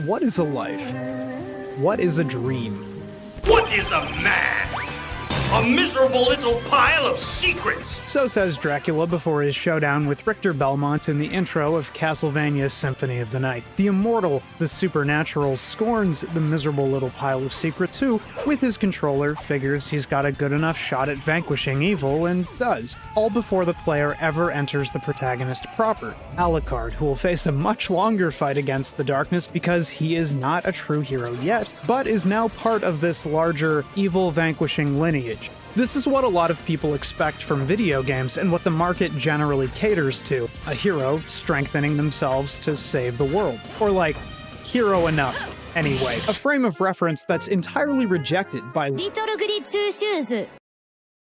What is a life? What is a dream? What is a man? A miserable little pile of secrets! So says Dracula before his showdown with Richter Belmont in the intro of Castlevania's Symphony of the Night. The immortal, the supernatural, scorns the miserable little pile of secrets who, with his controller, figures he's got a good enough shot at vanquishing evil, and does, all before the player ever enters the protagonist proper, Alucard, who will face a much longer fight against the darkness because he is not a true hero yet, but is now part of this larger, evil-vanquishing lineage. This is what a lot of people expect from video games and what the market generally caters to. A hero strengthening themselves to save the world. Or like, hero enough, anyway. A frame of reference that's entirely rejected by Little Goody Two Shoes.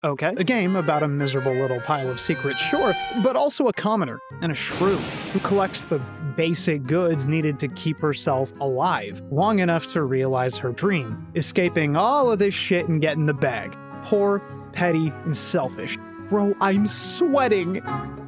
Okay, a game about a miserable little pile of secrets, sure, but also a commoner and a shrew who collects the basic goods needed to keep herself alive long enough to realize her dream, escaping all of this shit and getting the bag. Poor, petty, and selfish. Bro, I'm sweating!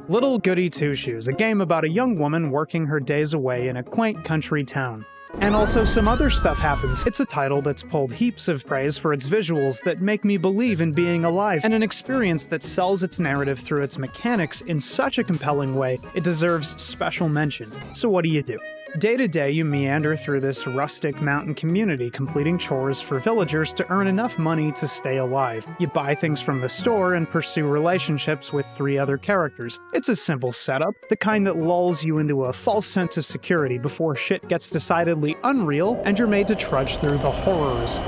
Little Goody Two Shoes, a game about a young woman working her days away in a quaint country town. And also some other stuff happens. It's a title that's pulled heaps of praise for its visuals that make me believe in being alive, and an experience that sells its narrative through its mechanics in such a compelling way, it deserves special mention. So what do? Day to day, you meander through this rustic mountain community, completing chores for villagers to earn enough money to stay alive. You buy things from the store and pursue relationships with 3 other characters. It's a simple setup, the kind that lulls you into a false sense of security before shit gets decidedly unreal and you're made to trudge through the horrors.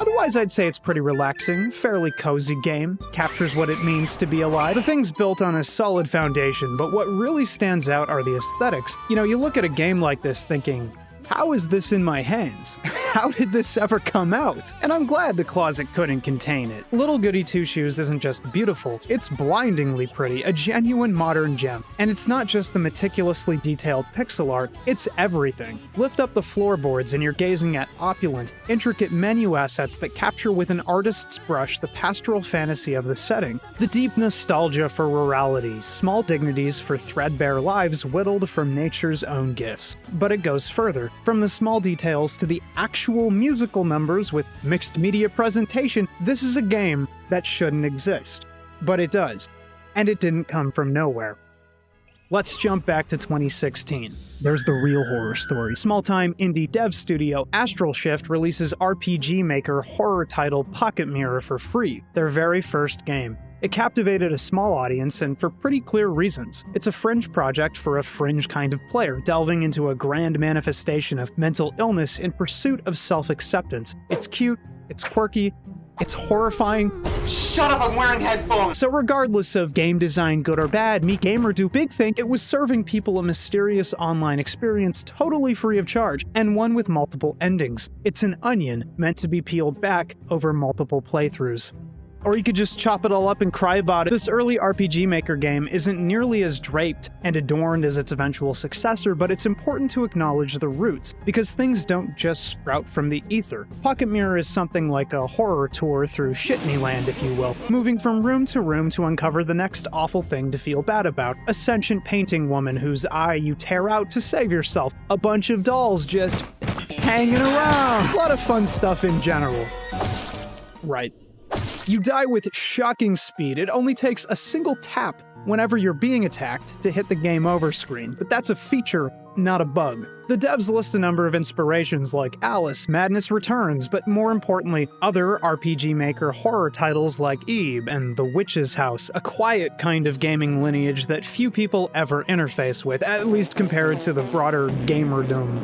Otherwise, I'd say it's pretty relaxing, fairly cozy game, captures what it means to be alive. The thing's built on a solid foundation, but what really stands out are the aesthetics. You know, you look at a game like this thinking, how is this in my hands? How did this ever come out? And I'm glad the closet couldn't contain it. Little Goody Two Shoes isn't just beautiful, it's blindingly pretty, a genuine modern gem. And it's not just the meticulously detailed pixel art, it's everything. Lift up the floorboards and you're gazing at opulent, intricate menu assets that capture with an artist's brush the pastoral fantasy of the setting. The deep nostalgia for rurality, small dignities for threadbare lives whittled from nature's own gifts. But it goes further. From the small details to the actual musical numbers with mixed media presentation, this is a game that shouldn't exist. But it does. And it didn't come from nowhere. Let's jump back to 2016. There's the real horror story. Small-time indie dev studio Astral Shift releases RPG Maker horror title Pocket Mirror for free, their very first game. It captivated a small audience, and for pretty clear reasons. It's a fringe project for a fringe kind of player, delving into a grand manifestation of mental illness in pursuit of self-acceptance. It's cute, it's quirky, it's horrifying. Shut up, I'm wearing headphones! So regardless of game design good or bad, me gamer do big thing, it was serving people a mysterious online experience totally free of charge, and one with multiple endings. It's an onion meant to be peeled back over multiple playthroughs. Or you could just chop it all up and cry about it. This early RPG Maker game isn't nearly as draped and adorned as its eventual successor, but it's important to acknowledge the roots, because things don't just sprout from the ether. Pocket Mirror is something like a horror tour through Shitneyland, if you will, moving from room to uncover the next awful thing to feel bad about. A sentient painting woman whose eye you tear out to save yourself. A bunch of dolls just hanging around. A lot of fun stuff in general. Right. You die with shocking speed. It only takes a single tap whenever you're being attacked to hit the game over screen, but that's a feature, not a bug. The devs list a number of inspirations like Alice, Madness Returns, but more importantly, other RPG Maker horror titles like Eve and The Witch's House, a quiet kind of gaming lineage that few people ever interface with, at least compared to the broader gamerdom.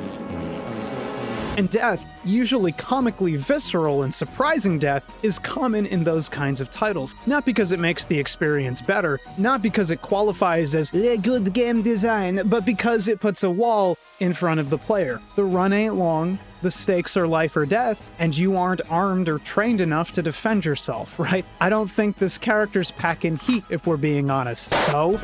And death, usually comically visceral and surprising death, is common in those kinds of titles. Not because it makes the experience better, not because it qualifies as good game design, but because it puts a wall in front of the player. The run ain't long, the stakes are life or death, and you aren't armed or trained enough to defend yourself, right? I don't think this character's packing heat, if we're being honest. So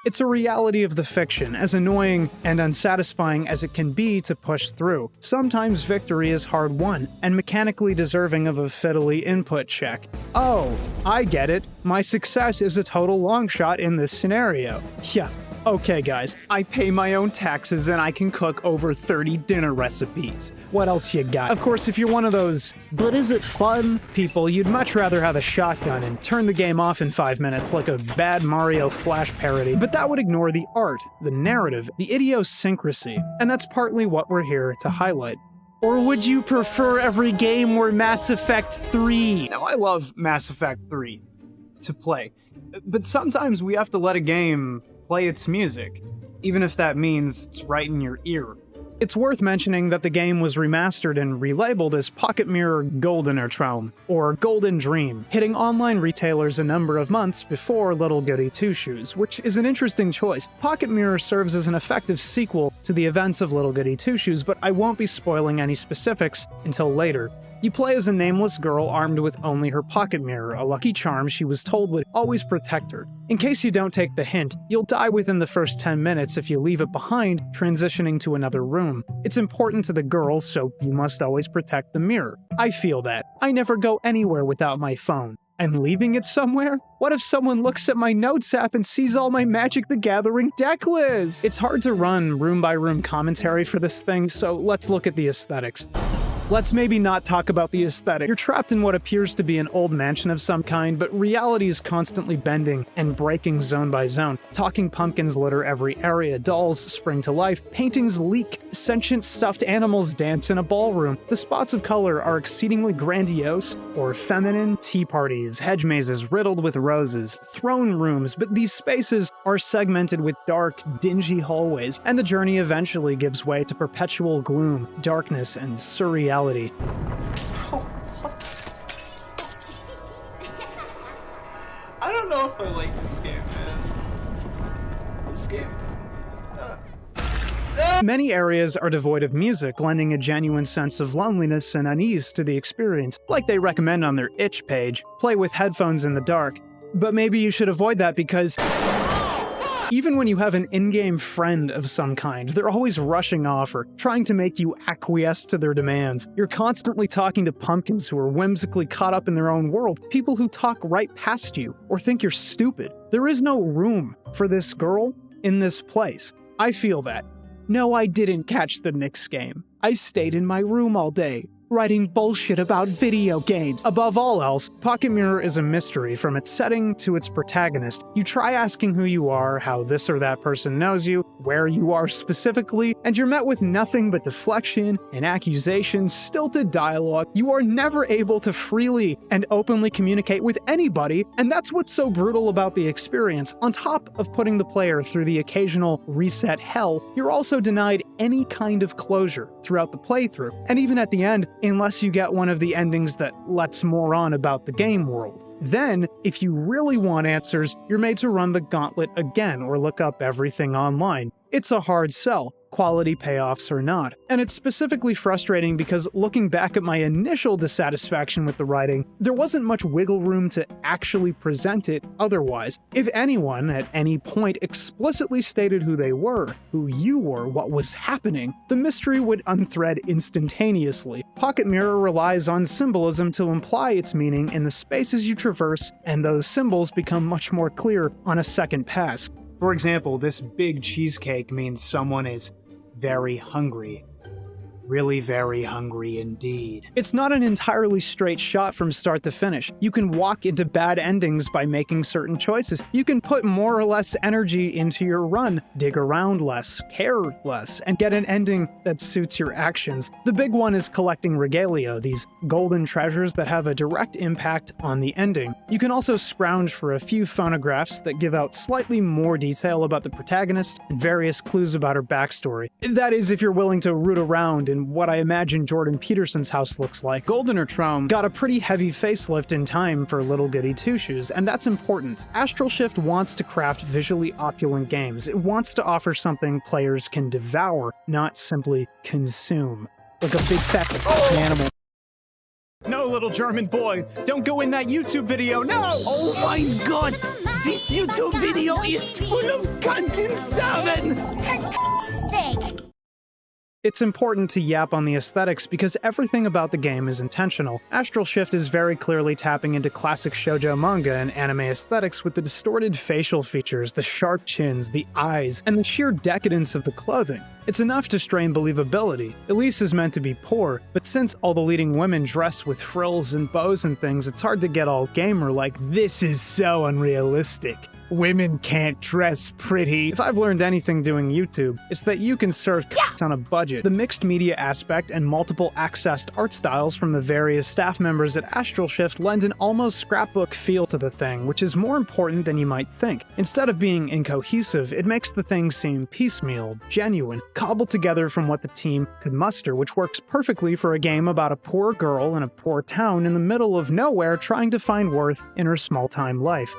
it's a reality of the fiction, as annoying and unsatisfying as it can be to push through. Sometimes victory is hard-won, and mechanically deserving of a fiddly input check. Oh, I get it. My success is a total long shot in this scenario. Yeah, Okay guys, I pay my own taxes and I can cook over 30 dinner recipes. What else you got? Of course, if you're one of those, but is it fun people, you'd much rather have a shotgun and turn the game off in 5 minutes like a bad Mario Flash parody. But that would ignore the art, the narrative, the idiosyncrasy, and that's partly what we're here to highlight. Or would you prefer every game were Mass Effect 3? Now, I love Mass Effect 3 to play, but sometimes we have to let a game play its music, even if that means it's right in your ear. It's worth mentioning that the game was remastered and relabeled as Pocket Mirror Golden Traum, or Golden Dream, hitting online retailers a number of months before Little Goody Two Shoes, which is an interesting choice. Pocket Mirror serves as an effective sequel to the events of Little Goody Two Shoes, but I won't be spoiling any specifics until later. You play as a nameless girl armed with only her pocket mirror, a lucky charm she was told would always protect her. In case you don't take the hint, you'll die within the first 10 minutes if you leave it behind, transitioning to another room. It's important to the girl, so you must always protect the mirror. I feel that. I never go anywhere without my phone. And leaving it somewhere? What if someone looks at my Notes app and sees all my Magic the Gathering deck lists? It's hard to run room-by-room commentary for this thing, so let's look at the aesthetics. Let's maybe not talk about the aesthetic. You're trapped in what appears to be an old mansion of some kind, but reality is constantly bending and breaking zone by zone. Talking pumpkins litter every area, dolls spring to life, paintings leak, sentient stuffed animals dance in a ballroom. The spots of color are exceedingly grandiose or feminine. Tea parties, hedge mazes riddled with roses, throne rooms, but these spaces are segmented with dark, dingy hallways, and the journey eventually gives way to perpetual gloom, darkness, and surreality. Oh, what? I don't know if I like this game, man. This game... Many areas are devoid of music, lending a genuine sense of loneliness and unease to the experience. Like they recommend on their itch page, play with headphones in the dark. But maybe you should avoid that because even when you have an in-game friend of some kind, they're always rushing off or trying to make you acquiesce to their demands. You're constantly talking to pumpkins who are whimsically caught up in their own world, people who talk right past you or think you're stupid. There is no room for this girl in this place. I feel that. No, I didn't catch the Knicks game. I stayed in my room all day, writing bullshit about video games. Above all else, Pocket Mirror is a mystery from its setting to its protagonist. You try asking who you are, how this or that person knows you, where you are specifically, and you're met with nothing but deflection and accusations, stilted dialogue. You are never able to freely and openly communicate with anybody, and that's what's so brutal about the experience. On top of putting the player through the occasional reset hell, you're also denied any kind of closure throughout the playthrough, and even at the end, unless you get one of the endings that lets more on about the game world. Then, if you really want answers, you're made to run the gauntlet again or look up everything online. It's a hard sell, quality payoffs or not. And it's specifically frustrating because looking back at my initial dissatisfaction with the writing, there wasn't much wiggle room to actually present it otherwise. If anyone at any point explicitly stated who they were, who you were, what was happening, the mystery would unthread instantaneously. Pocket Mirror relies on symbolism to imply its meaning in the spaces you traverse, and those symbols become much more clear on a second pass. For example, this big cheesecake means someone is very hungry. Really very hungry indeed. It's not an entirely straight shot from start to finish. You can walk into bad endings by making certain choices. You can put more or less energy into your run, dig around less, care less, and get an ending that suits your actions. The big one is collecting regalia, these golden treasures that have a direct impact on the ending. You can also scrounge for a few phonographs that give out slightly more detail about the protagonist and various clues about her backstory. That is, if you're willing to root around in what I imagine Jordan Peterson's house looks like. Golden Traum got a pretty heavy facelift in time for Little Goody Two Shoes, and that's important. Astral Shift wants to craft visually opulent games. It wants to offer something players can devour, not simply consume. Like a big fat animal. No, little German boy, don't go in that YouTube video, no! Oh my god! This YouTube video is full of content, 7! For sake. It's important to yap on the aesthetics because everything about the game is intentional. Astral Shift is very clearly tapping into classic shoujo manga and anime aesthetics with the distorted facial features, the sharp chins, the eyes, and the sheer decadence of the clothing. It's enough to strain believability. Elise is meant to be poor, but since all the leading women dress with frills and bows and things, it's hard to get all gamer like, this is so unrealistic. Women can't dress pretty. If I've learned anything doing YouTube, it's that you can serve on a budget. The mixed media aspect and multiple accessed art styles from the various staff members at Astral Shift lend an almost scrapbook feel to the thing, which is more important than you might think. Instead of being incohesive, it makes the thing seem piecemeal, genuine, cobbled together from what the team could muster, which works perfectly for a game about a poor girl in a poor town in the middle of nowhere trying to find worth in her small-time life.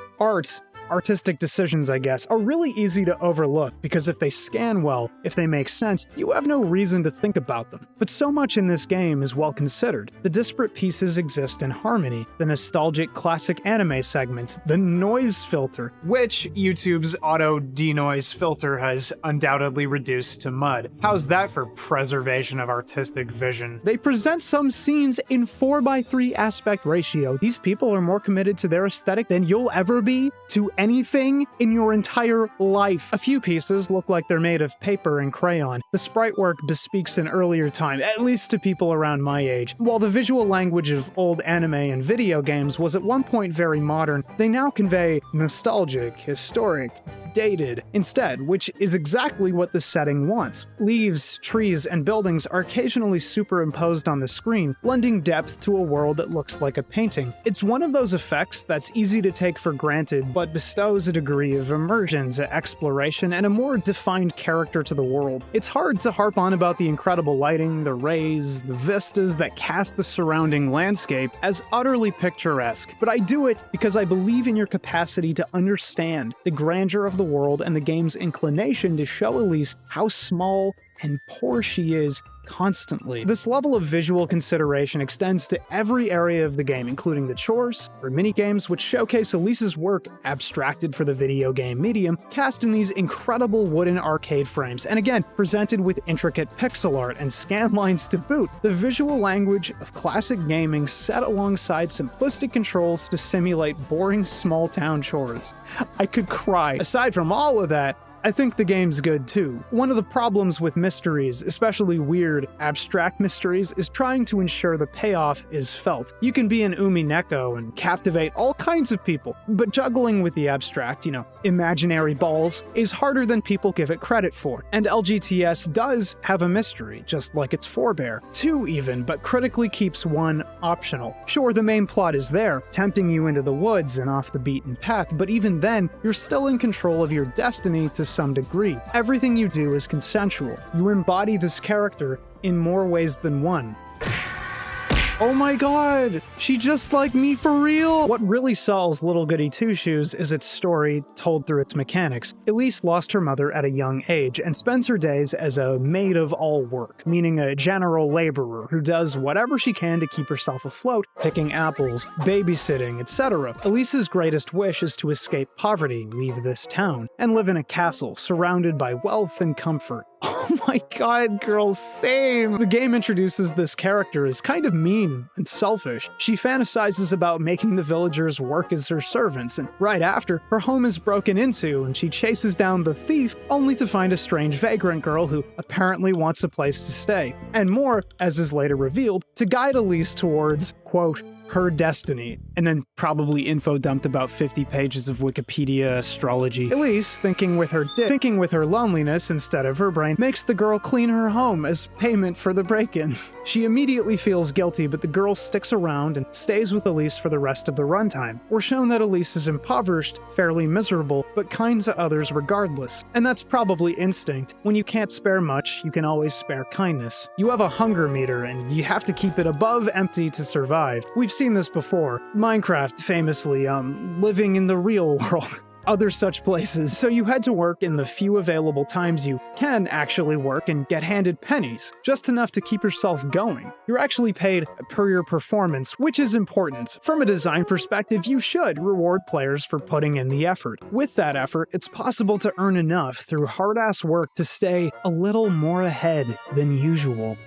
Artistic decisions, I guess, are really easy to overlook because if they scan well, if they make sense, you have no reason to think about them. But so much in this game is well considered. The disparate pieces exist in harmony, the nostalgic classic anime segments, the noise filter, which YouTube's auto denoise filter has undoubtedly reduced to mud. How's that for preservation of artistic vision? They present some scenes in 4:3 aspect ratio. These people are more committed to their aesthetic than you'll ever be to anything in your entire life. A few pieces look like they're made of paper and crayon. The sprite work bespeaks an earlier time, at least to people around my age. While the visual language of old anime and video games was at one point very modern, they now convey nostalgic, historic, dated instead, which is exactly what the setting wants. Leaves, trees, and buildings are occasionally superimposed on the screen, lending depth to a world that looks like a painting. It's one of those effects that's easy to take for granted, but bestows a degree of immersion to exploration and a more defined character to the world. It's hard to harp on about the incredible lighting, the rays, the vistas that cast the surrounding landscape as utterly picturesque, but I do it because I believe in your capacity to understand the grandeur of the world and the game's inclination to show Elise how small and poor she is constantly. This level of visual consideration extends to every area of the game, including the chores or minigames, which showcase Elise's work abstracted for the video game medium, cast in these incredible wooden arcade frames, and again, presented with intricate pixel art and scan lines to boot. The visual language of classic gaming set alongside simplistic controls to simulate boring small-town chores. I could cry. Aside from all of that, I think the game's good too. One of the problems with mysteries, especially weird, abstract mysteries, is trying to ensure the payoff is felt. You can be an Umineko and captivate all kinds of people, but juggling with the abstract, imaginary balls, is harder than people give it credit for. And LGTS does have a mystery, just like its forebear. Two even, but critically keeps one optional. Sure, the main plot is there, tempting you into the woods and off the beaten path, but even then, you're still in control of your destiny to some degree. Everything you do is consensual. You embody this character in more ways than one. Oh my god, she just like me for real! What really sells Little Goody Two Shoes is its story told through its mechanics. Elise lost her mother at a young age and spends her days as a maid of all work, meaning a general laborer who does whatever she can to keep herself afloat, picking apples, babysitting, etc. Elise's greatest wish is to escape poverty, leave this town, and live in a castle surrounded by wealth and comfort. Oh my god, girl, same! The game introduces this character as kind of mean and selfish. She fantasizes about making the villagers work as her servants, and right after, her home is broken into and she chases down the thief only to find a strange vagrant girl who apparently wants a place to stay. And more, as is later revealed, to guide Elise towards, quote, her destiny, and then probably info dumped about 50 pages of Wikipedia astrology. Elise, thinking with her loneliness instead of her brain, makes the girl clean her home as payment for the break-in. She immediately feels guilty, but the girl sticks around and stays with Elise for the rest of the runtime. We're shown that Elise is impoverished, fairly miserable, but kind to others regardless. And that's probably instinct. When you can't spare much, you can always spare kindness. You have a hunger meter, and you have to keep it above empty to survive. We've seen this before. Minecraft, famously, living in the real world. other such places, so you head to work in the few available times you can actually work and get handed pennies, just enough to keep yourself going. You're actually paid per your performance, which is important. From a design perspective, you should reward players for putting in the effort. With that effort, it's possible to earn enough through hard-ass work to stay a little more ahead than usual.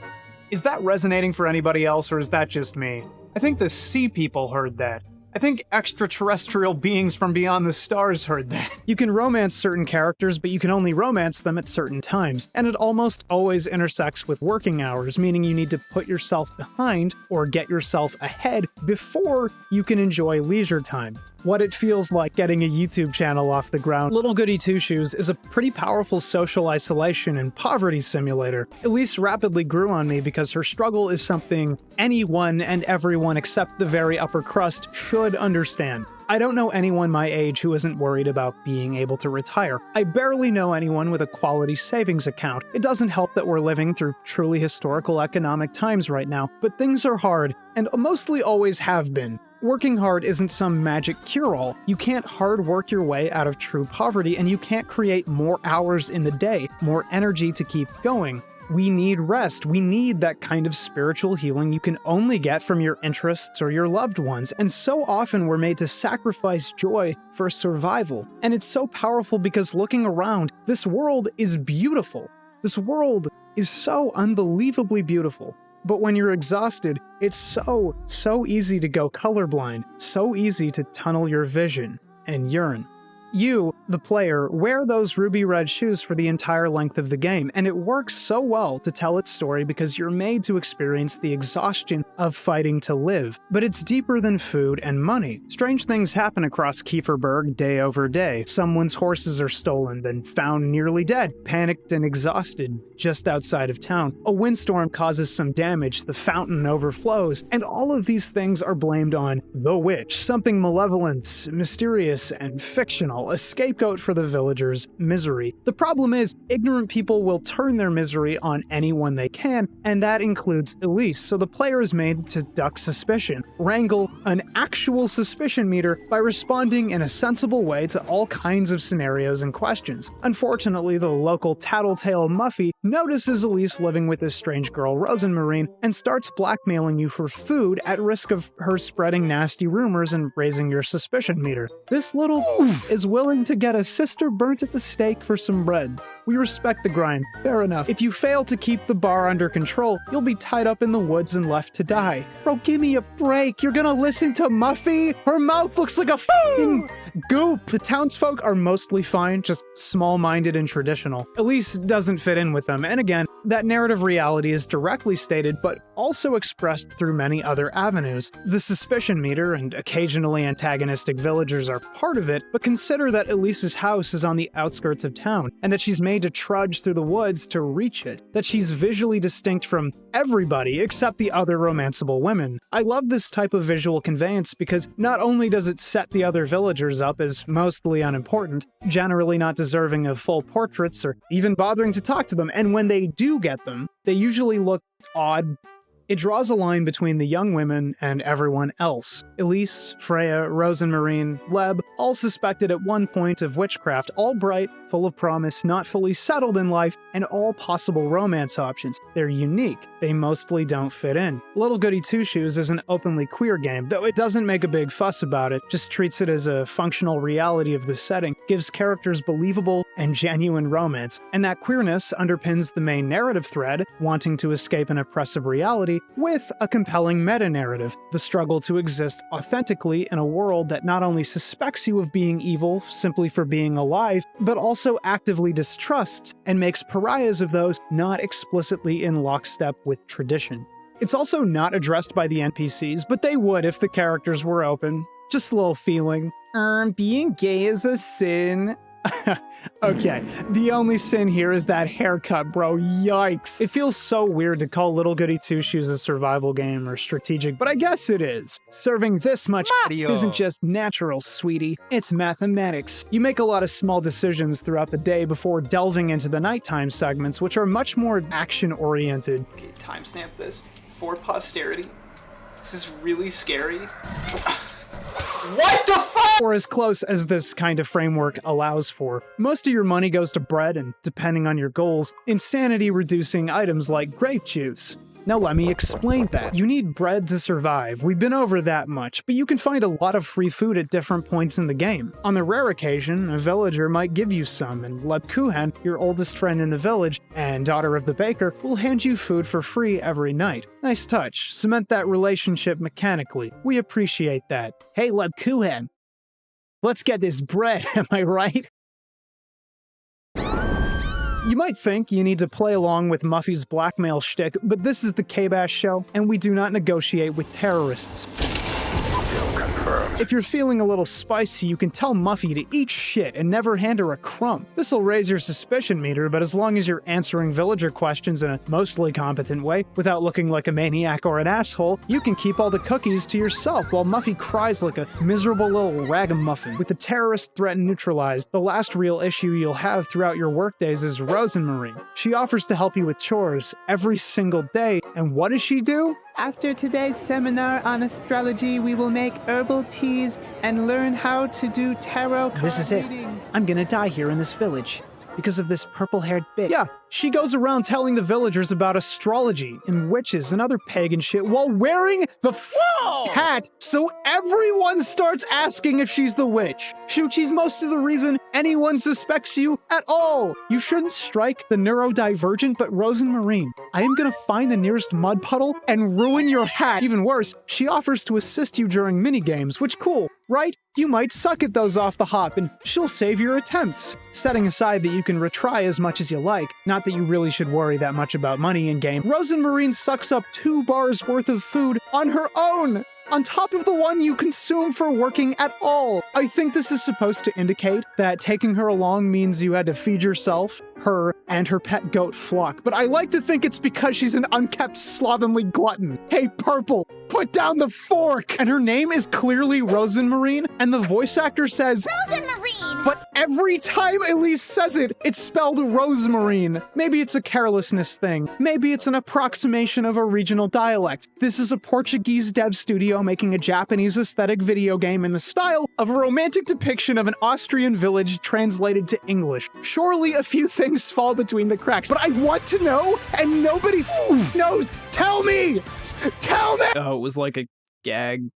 Is that resonating for anybody else, or is that just me? I think the sea people heard that. I think extraterrestrial beings from beyond the stars heard that. You can romance certain characters, but you can only romance them at certain times, and it almost always intersects with working hours, meaning you need to put yourself behind or get yourself ahead before you can enjoy leisure time. What it feels like getting a YouTube channel off the ground. Little Goody Two Shoes is a pretty powerful social isolation and poverty simulator. Elise rapidly grew on me because her struggle is something anyone and everyone except the very upper crust should understand. I don't know anyone my age who isn't worried about being able to retire. I barely know anyone with a quality savings account. It doesn't help that we're living through truly historical economic times right now, but things are hard, and mostly always have been. Working hard isn't some magic cure-all. You can't hard work your way out of true poverty, and you can't create more hours in the day, more energy to keep going. We need rest. We need that kind of spiritual healing you can only get from your interests or your loved ones. And so often we're made to sacrifice joy for survival. And it's so powerful because looking around, this world is beautiful. This world is so unbelievably beautiful. But when you're exhausted, it's so easy to go colorblind, so easy to tunnel your vision and yearn. You, the player, wear those ruby red shoes for the entire length of the game, and it works so well to tell its story because you're made to experience the exhaustion of fighting to live. But it's deeper than food and money. Strange things happen across Kieferberg day over day. Someone's horses are stolen, then found nearly dead, panicked and exhausted, just outside of town. A windstorm causes some damage, the fountain overflows, and all of these things are blamed on the witch, something malevolent, mysterious, and fictional. A scapegoat for the villagers' misery. The problem is, ignorant people will turn their misery on anyone they can, and that includes Elise, so the player is made to duck suspicion, wrangle an actual suspicion meter by responding in a sensible way to all kinds of scenarios and questions. Unfortunately, the local tattletale Muffy notices Elise living with this strange girl, Rosenmarine, and starts blackmailing you for food at risk of her spreading nasty rumors and raising your suspicion meter. This little is willing to get a sister burnt at the stake for some bread. We respect the grind, fair enough. If you fail to keep the bar under control, you'll be tied up in the woods and left to die. Bro, give me a break. You're gonna listen to Muffy? Her mouth looks like a f***ing goop. The townsfolk are mostly fine, just small-minded and traditional. Elise doesn't fit in with them, and again, that narrative reality is directly stated, but also expressed through many other avenues. The suspicion meter and occasionally antagonistic villagers are part of it, but consider that Elise's house is on the outskirts of town, and that she's made to trudge through the woods to reach it, that she's visually distinct from everybody except the other romanceable women. I love this type of visual conveyance because not only does it set the other villagers up as mostly unimportant, generally not deserving of full portraits or even bothering to talk to them, and when they do get them, they usually look odd. It draws a line between the young women and everyone else. Elise, Freya, Rosenmarine, Leb, all suspected at one point of witchcraft, all bright, full of promise, not fully settled in life, and all possible romance options. They're unique. They mostly don't fit in. Little Goody Two Shoes is an openly queer game, though it doesn't make a big fuss about it, just treats it as a functional reality of the setting, gives characters believable and genuine romance, and that queerness underpins the main narrative thread, wanting to escape an oppressive reality, with a compelling meta-narrative, the struggle to exist authentically in a world that not only suspects you of being evil simply for being alive, but also actively distrusts and makes pariahs of those not explicitly in lockstep with tradition. It's also not addressed by the NPCs, but they would if the characters were open. Just a little feeling. Being gay is a sin. Okay, the only sin here is that haircut, bro. Yikes. It feels so weird to call Little Goody Two Shoes a survival game or strategic, but I guess it is. Serving this much isn't just natural, sweetie. It's mathematics. You make a lot of small decisions throughout the day before delving into the nighttime segments, which are much more action-oriented. Okay, timestamp this for posterity. This is really scary. What the fuck? Or as close as this kind of framework allows for. Most of your money goes to bread and, depending on your goals, insanity-reducing items like grape juice. Now let me explain that. You need bread to survive. We've been over that much, but you can find a lot of free food at different points in the game. On the rare occasion, a villager might give you some, and Lebkuchen, your oldest friend in the village and daughter of the baker, will hand you food for free every night. Nice touch. Cement that relationship mechanically. We appreciate that. Hey Lebkuchen, let's get this bread, am I right? You might think you need to play along with Muffy's blackmail shtick, but this is the K-Bash show, and we do not negotiate with terrorists. If you're feeling a little spicy, you can tell Muffy to eat shit and never hand her a crumb. This'll raise your suspicion meter, but as long as you're answering villager questions in a mostly competent way, without looking like a maniac or an asshole, you can keep all the cookies to yourself while Muffy cries like a miserable little ragamuffin. With the terrorist threat neutralized, the last real issue you'll have throughout your workdays is Rosenmarine. She offers to help you with chores every single day, and what does she do? After today's seminar on astrology, we will make herbal teas and learn how to do tarot card This is it. readings. I'm gonna die here in this village because of this purple-haired bitch. Yeah, she goes around telling the villagers about astrology and witches and other pagan shit while wearing the hat, so everyone starts asking if she's the witch. She's most of the reason anyone suspects you at all. You shouldn't strike the neurodivergent, but Rosenmarine, I am gonna find the nearest mud puddle and ruin your hat. Even worse, she offers to assist you during minigames, which cool, right? You might suck at those off the hop, and she'll save your attempts. Setting aside that you can retry as much as you like, not that you really should worry that much about money in-game, Rosenmarine sucks up 2 bars worth of food on her own! On top of the one you consume for working at all. I think this is supposed to indicate that taking her along means you had to feed yourself, her, and her pet goat Flock, but I like to think it's because she's an unkept, slovenly glutton. Hey, Purple, put down the fork! And her name is clearly Rosenmarine, and the voice actor says Rosenmarine! but every time Elise says it, it's spelled Rosemarine. Maybe it's a carelessness thing. Maybe it's an approximation of a regional dialect. This is a Portuguese dev studio making a Japanese aesthetic video game in the style of a romantic depiction of an Austrian village translated to English. Surely a few things fall between the cracks, but I want to know, and nobody knows. Tell me! Tell me! Oh, it was like a gag.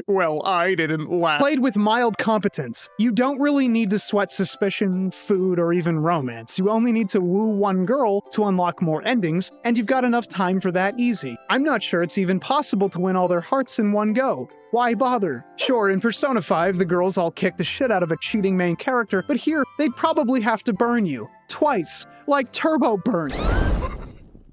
Well, I didn't laugh. Played with mild competence. You don't really need to sweat suspicion, food, or even romance. You only need to woo one girl to unlock more endings, and you've got enough time for that easy. I'm not sure it's even possible to win all their hearts in one go. Why bother? Sure, in Persona 5, the girls all kick the shit out of a cheating main character, but here, they'd probably have to burn you. Twice. Like turbo burn.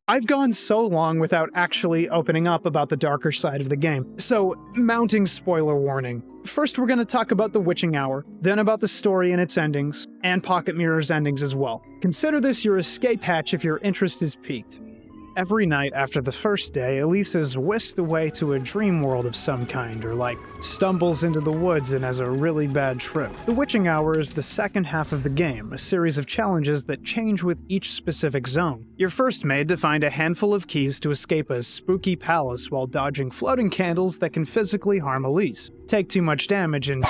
I've gone so long without actually opening up about the darker side of the game, so mounting spoiler warning. First, we're going to talk about the Witching Hour, then about the story and its endings, and Pocket Mirror's endings as well. Consider this your escape hatch if your interest is piqued. Every night after the first day, Elise is whisked away to a dream world of some kind, or stumbles into the woods and has a really bad trip. The Witching Hour is the second half of the game, a series of challenges that change with each specific zone. You're first made to find a handful of keys to escape a spooky palace while dodging floating candles that can physically harm Elise. Take too much damage and...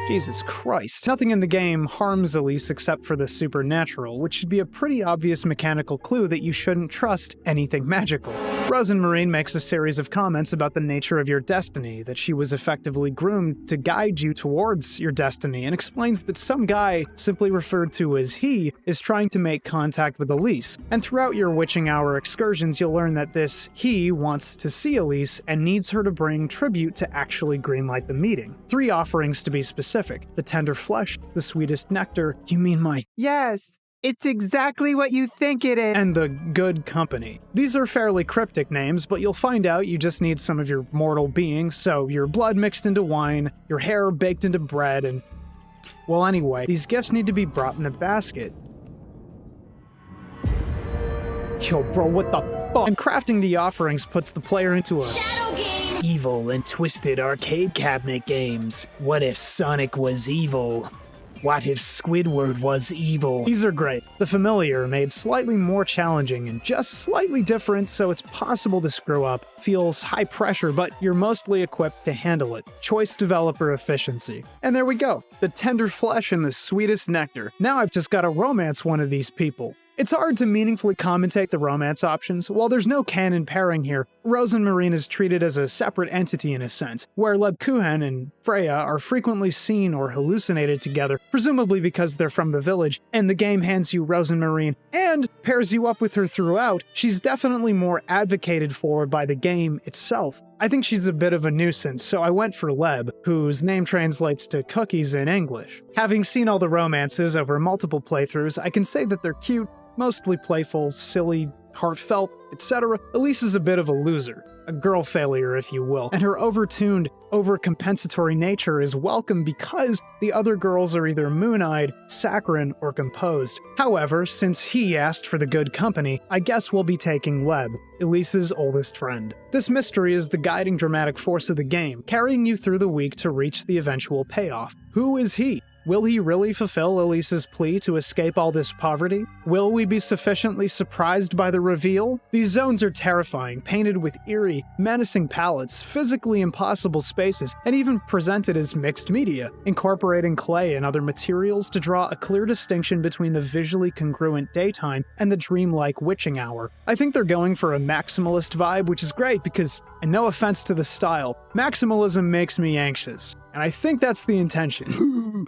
Jesus Christ. Nothing in the game harms Elise except for the supernatural, which should be a pretty obvious mechanical clue that you shouldn't trust anything magical. Rosenmarine makes a series of comments about the nature of your destiny, that she was effectively groomed to guide you towards your destiny, and explains that some guy, simply referred to as he, is trying to make contact with Elise. And throughout your Witching Hour excursions, you'll learn that this he wants to see Elise and needs her to bring tribute to actually greenlight the meeting. 3 offerings to be specific. The tender flesh, the sweetest nectar, you mean my... Yes, it's exactly what you think it is. And the good company. These are fairly cryptic names, but you'll find out you just need some of your mortal being, so your blood mixed into wine, your hair baked into bread, and... Well, anyway, these gifts need to be brought in a basket. Yo, bro, what the fuck? And crafting the offerings puts the player into a... Shadow game! Evil and twisted arcade cabinet games. What if Sonic was evil? What if Squidward was evil? These are great. The familiar, made slightly more challenging and just slightly different so it's possible to screw up, feels high pressure, but you're mostly equipped to handle it. Choice developer efficiency. And there we go. The tender flesh and the sweetest nectar. Now I've just got to romance one of these people. It's hard to meaningfully commentate the romance options. While there's no canon pairing here, Rose and Marine is treated as a separate entity in a sense, where Lebkuchen and Freya are frequently seen or hallucinated together, presumably because they're from the village, and the game hands you Rose and Marine and pairs you up with her throughout. She's definitely more advocated for by the game itself. I think she's a bit of a nuisance, so I went for Leb, whose name translates to cookies in English. Having seen all the romances over multiple playthroughs, I can say that they're cute, mostly playful, silly, heartfelt, etc. Elise is a bit of a loser, a girl failure if you will, and her overtuned, overcompensatory nature is welcome because the other girls are either moon-eyed, saccharine, or composed. However, since he asked for the good company, I guess we'll be taking Leb, Elise's oldest friend. This mystery is the guiding dramatic force of the game, carrying you through the week to reach the eventual payoff. Who is he? Will he really fulfill Elise's plea to escape all this poverty? Will we be sufficiently surprised by the reveal? These zones are terrifying, painted with eerie, menacing palettes, physically impossible spaces, and even presented as mixed media, incorporating clay and other materials to draw a clear distinction between the visually congruent daytime and the dreamlike witching hour. I think they're going for a maximalist vibe, which is great because, and no offense to the style, maximalism makes me anxious. And I think that's the intention.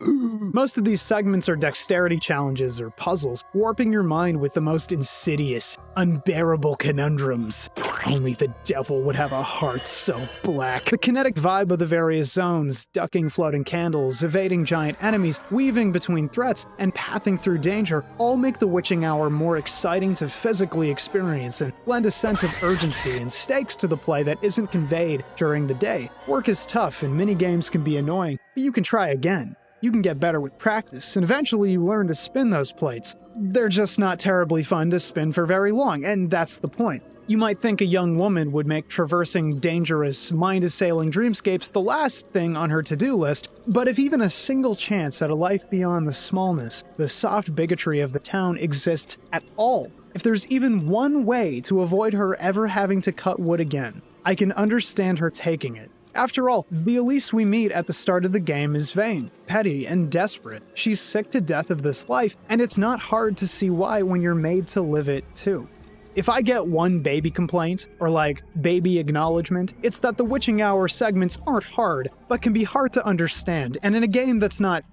Most of these segments are dexterity challenges or puzzles, warping your mind with the most insidious, unbearable conundrums. Only the devil would have a heart so black. The kinetic vibe of the various zones, ducking floating candles, evading giant enemies, weaving between threats, and pathing through danger, all make the witching hour more exciting to physically experience and lend a sense of urgency and stakes to the play that isn't conveyed during the day. Work is tough and minigames can be annoying, but you can try again. You can get better with practice, and eventually you learn to spin those plates. They're just not terribly fun to spin for very long, and that's the point. You might think a young woman would make traversing dangerous, mind-assailing dreamscapes the last thing on her to-do list, but if even a single chance at a life beyond the smallness, the soft bigotry of the town exists at all, if there's even one way to avoid her ever having to cut wood again, I can understand her taking it. After all, the Elise we meet at the start of the game is vain, petty, and desperate. She's sick to death of this life, and it's not hard to see why when you're made to live it too. If I get one baby complaint, or like baby acknowledgement, it's that the witching hour segments aren't hard, but can be hard to understand, and in a game that's not,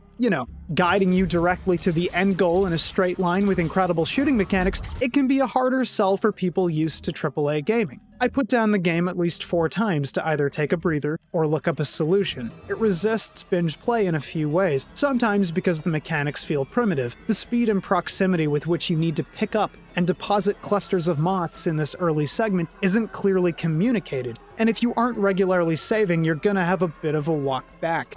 guiding you directly to the end goal in a straight line with incredible shooting mechanics, it can be a harder sell for people used to AAA gaming. I put down the game at least 4 times to either take a breather or look up a solution. It resists binge play in a few ways, sometimes because the mechanics feel primitive. The speed and proximity with which you need to pick up and deposit clusters of moths in this early segment isn't clearly communicated, and if you aren't regularly saving, you're gonna have a bit of a walk back.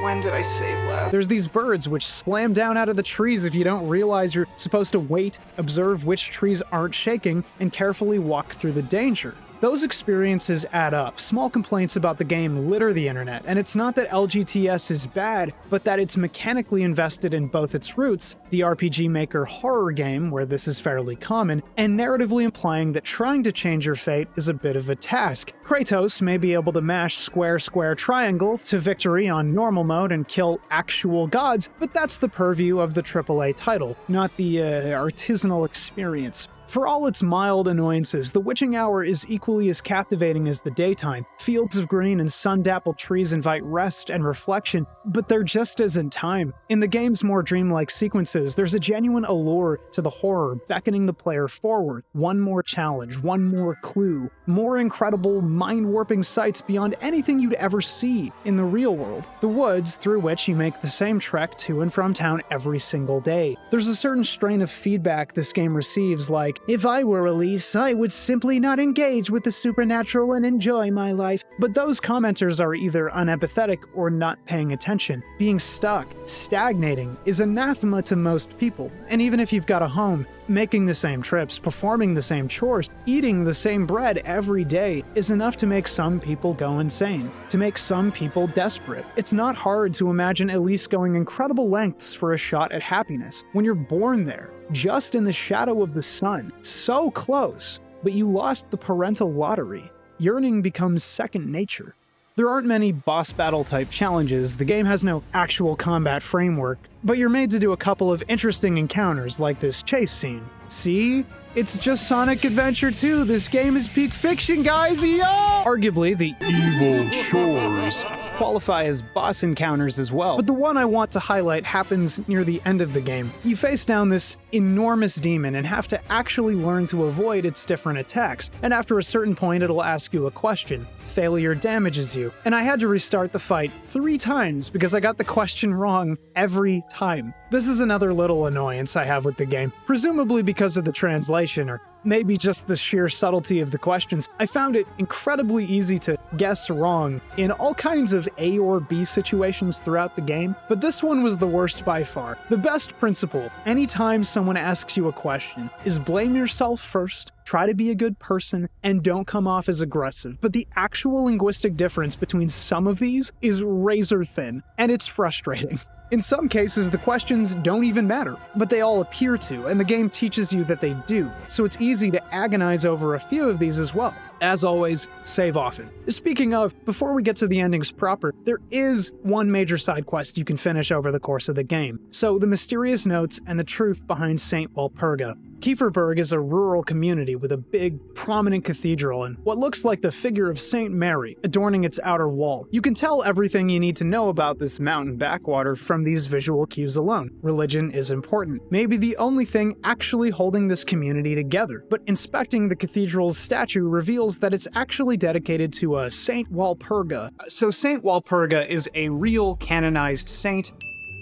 When did I save last? There's these birds which slam down out of the trees if you don't realize you're supposed to wait, observe which trees aren't shaking, and carefully walk through the danger. Those experiences add up. Small complaints about the game litter the internet, and it's not that LGTS is bad, but that it's mechanically invested in both its roots, the RPG Maker horror game, where this is fairly common, and narratively implying that trying to change your fate is a bit of a task. Kratos may be able to mash square, square, triangle to victory on normal mode and kill actual gods, but that's the purview of the AAA title, not the artisanal experience. For all its mild annoyances, the witching hour is equally as captivating as the daytime. Fields of green and sun-dappled trees invite rest and reflection, but there just isn't time. In the game's more dreamlike sequences, there's a genuine allure to the horror, beckoning the player forward. One more challenge, one more clue, more incredible, mind-warping sights beyond anything you'd ever see in the real world. The woods through which you make the same trek to and from town every single day. There's a certain strain of feedback this game receives, like, if I were Elise, I would simply not engage with the supernatural and enjoy my life. But those commenters are either unempathetic or not paying attention. Being stuck, stagnating, is anathema to most people. And even if you've got a home, Making the same trips, performing the same chores, eating the same bread every day is enough to make some people go insane, to make some people desperate. It's not hard to imagine Elise going incredible lengths for a shot at happiness. When you're born there, just in the shadow of the sun, so close, but you lost the parental lottery. Yearning becomes second nature. There aren't many boss battle type challenges, the game has no actual combat framework, but you're made to do a couple of interesting encounters like this chase scene. See? It's just Sonic Adventure 2, this game is peak fiction, guys, yo! Arguably, the evil chores qualify as boss encounters as well, but the one I want to highlight happens near the end of the game. You face down this enormous demon and have to actually learn to avoid its different attacks, and after a certain point it'll ask you a question. Failure damages you, and I had to restart the fight 3 times because I got the question wrong every time. This is another little annoyance I have with the game, presumably because of the translation, or maybe just the sheer subtlety of the questions. I found it incredibly easy to guess wrong in all kinds of A or B situations throughout the game, but this one was the worst by far. The best principle, anytime someone asks you a question, is blame yourself first, try to be a good person, and don't come off as aggressive. But the actual linguistic difference between some of these is razor thin, and it's frustrating. In some cases, the questions don't even matter, but they all appear to, and the game teaches you that they do, so it's easy to agonize over a few of these as well. As always, save often. Speaking of, before we get to the endings proper, there is one major side quest you can finish over the course of the game. So, the mysterious notes and the truth behind St. Walpurga. Kieferberg is a rural community with a big, prominent cathedral and what looks like the figure of St. Mary adorning its outer wall. You can tell everything you need to know about this mountain backwater from these visual cues alone. Religion is important, maybe the only thing actually holding this community together, but inspecting the cathedral's statue reveals that it's actually dedicated to a St. Walpurga. So St. Walpurga is a real canonized saint,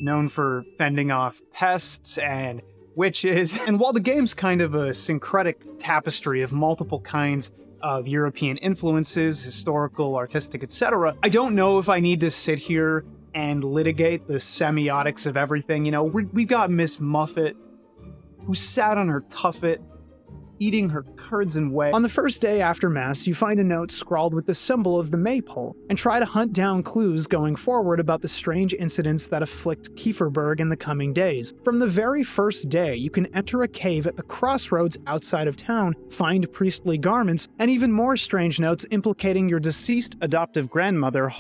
known for fending off pests and witches, and while the game's kind of a syncretic tapestry of multiple kinds of European influences, historical, artistic, etc., I don't know if I need to sit here and litigate the semiotics of everything. You know, we've got Miss Muffet, who sat on her tuffet, eating her curds and whey. On the first day after Mass, you find a note scrawled with the symbol of the maypole, and try to hunt down clues going forward about the strange incidents that afflict Kieferberg in the coming days. From the very first day, you can enter a cave at the crossroads outside of town, find priestly garments, and even more strange notes implicating your deceased adoptive grandmother,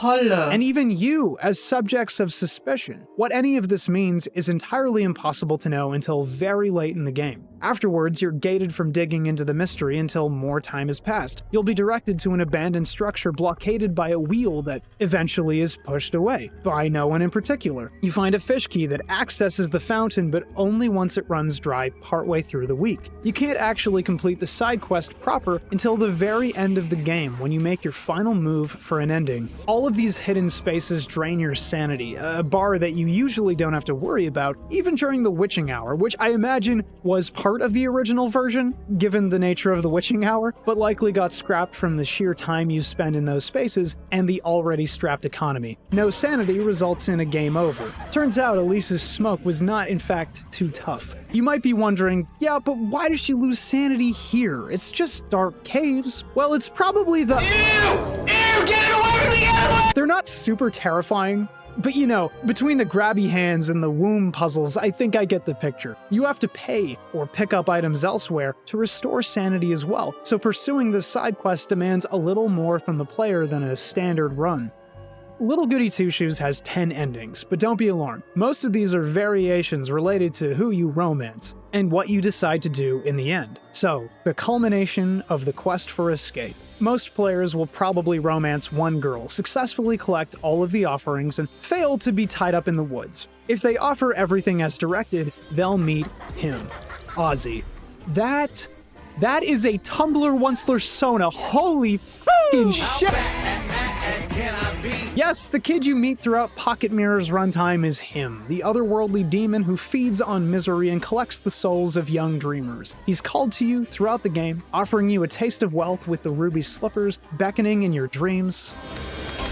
and even you as subjects of suspicion. What any of this means is entirely impossible to know until very late in the game. Afterwards, you're gated from digging into the mystery until more time has passed. You'll be directed to an abandoned structure blockaded by a wheel that eventually is pushed away, by no one in particular. You find a fish key that accesses the fountain, but only once it runs dry partway through the week. You can't actually complete the side quest proper until the very end of the game, when you make your final move for an ending. All of these hidden spaces drain your sanity, a bar that you usually don't have to worry about, even during the witching hour, which I imagine was part of the original version, given the nature of the witching hour, but likely got scrapped from the sheer time you spend in those spaces and the already strapped economy. No sanity results in a game over. Turns out Elise's smoke was not, in fact, too tough. You might be wondering, yeah, but why does she lose sanity here? It's just dark caves. Well, it's probably the— Ew! Get it away from me! They're not super terrifying, but you know, between the grabby hands and the womb puzzles, I think I get the picture. You have to pay or pick up items elsewhere to restore sanity as well, so pursuing this side quest demands a little more from the player than a standard run. Little Goody Two Shoes has 10 endings, but don't be alarmed. Most of these are variations related to who you romance and what you decide to do in the end. So, the culmination of the quest for escape. Most players will probably romance one girl, successfully collect all of the offerings, and fail to be tied up in the woods. If they offer everything as directed, they'll meet him, Ozzy. That is a Tumblr Onceler Sona. Holy fucking shit! Yes, the kid you meet throughout Pocket Mirror's runtime is him, the otherworldly demon who feeds on misery and collects the souls of young dreamers. He's called to you throughout the game, offering you a taste of wealth with the ruby slippers, beckoning in your dreams.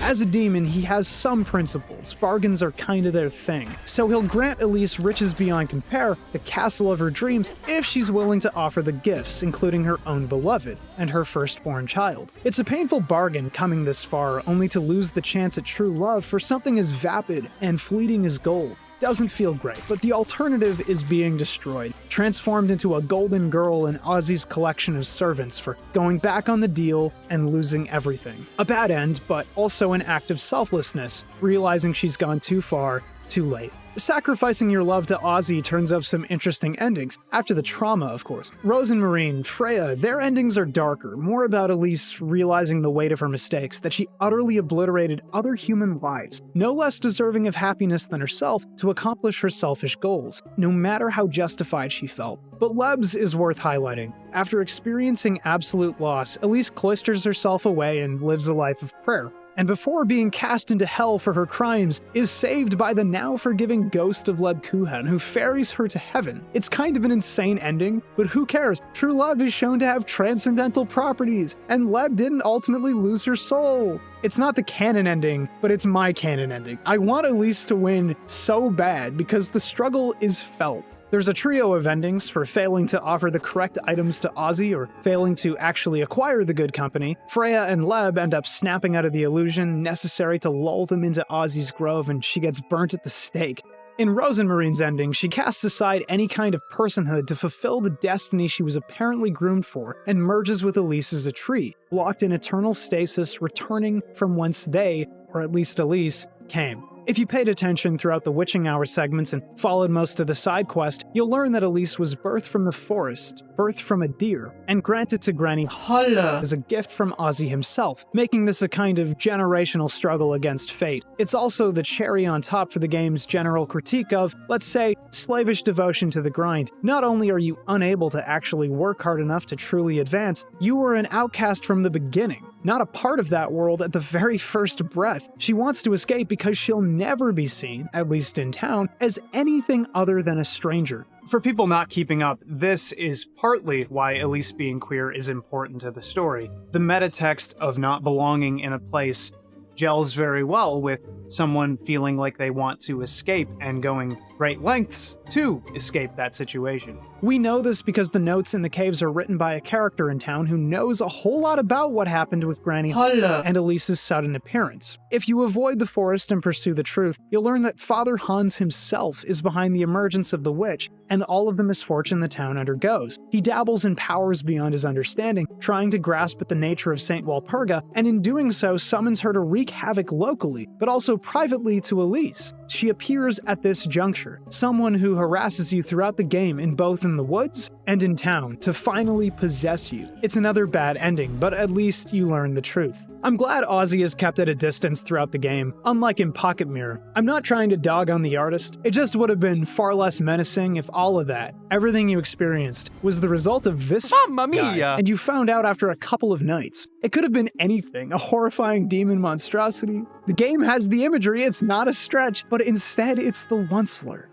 As a demon, he has some principles. Bargains are kinda their thing. So he'll grant Elise riches beyond compare, the castle of her dreams, if she's willing to offer the gifts, including her own beloved and her firstborn child. It's a painful bargain coming this far, only to lose the chance at true love for something as vapid and fleeting as gold. Doesn't feel great, but the alternative is being destroyed, transformed into a golden girl in Ozzy's collection of servants for going back on the deal and losing everything. A bad end, but also an act of selflessness, realizing she's gone too far, too late. Sacrificing your love to Ozzy turns up some interesting endings, after the trauma, of course. Rose and Marine, Freya, their endings are darker, more about Elise realizing the weight of her mistakes, that she utterly obliterated other human lives, no less deserving of happiness than herself, to accomplish her selfish goals, no matter how justified she felt. But Leb's is worth highlighting. After experiencing absolute loss, Elise cloisters herself away and lives a life of prayer. And before being cast into hell for her crimes, is saved by the now forgiving ghost of Leb Kuhan, who ferries her to heaven. It's kind of an insane ending, but who cares? True love is shown to have transcendental properties, and Leb didn't ultimately lose her soul. It's not the canon ending, but it's my canon ending. I want Elise to win so bad because the struggle is felt. There's a trio of endings for failing to offer the correct items to Ozzy or failing to actually acquire the good company. Freya and Leb end up snapping out of the illusion necessary to lull them into Ozzy's grove, and she gets burnt at the stake. In Rose and Marine's ending, she casts aside any kind of personhood to fulfill the destiny she was apparently groomed for, and merges with Elise as a tree, locked in eternal stasis, returning from whence they, or at least Elise, came. If you paid attention throughout the witching hour segments and followed most of the side quest, you'll learn that Elise was birthed from the forest, birthed from a deer, and granted to Granny Holla as a gift from Ozzy himself, making this a kind of generational struggle against fate. It's also the cherry on top for the game's general critique of, let's say, slavish devotion to the grind. Not only are you unable to actually work hard enough to truly advance, you were an outcast from the beginning. Not a part of that world at the very first breath. She wants to escape because she'll never be seen, at least in town, as anything other than a stranger. For people not keeping up, this is partly why Elise being queer is important to the story. The meta text of not belonging in a place gels very well with someone feeling like they want to escape and going great lengths to escape that situation. We know this because the notes in the caves are written by a character in town who knows a whole lot about what happened with Granny Holla and Elise's sudden appearance. If you avoid the forest and pursue the truth, you'll learn that Father Hans himself is behind the emergence of the witch and all of the misfortune the town undergoes. He dabbles in powers beyond his understanding, trying to grasp at the nature of Saint Walpurga, and in doing so summons her to wreak havoc locally, but also privately to Elise. She appears at this juncture, someone who harasses you throughout the game in both in the woods and in town to finally possess you. It's another bad ending, but at least you learn the truth. I'm glad Ozzy is kept at a distance throughout the game, unlike in Pocket Mirror. I'm not trying to dog on the artist, it just would have been far less menacing if all of that, everything you experienced, was the result of this guy, and you found out after a couple of nights. It could have been anything, a horrifying demon monstrosity. The game has the imagery, it's not a stretch, but instead it's the Onceler.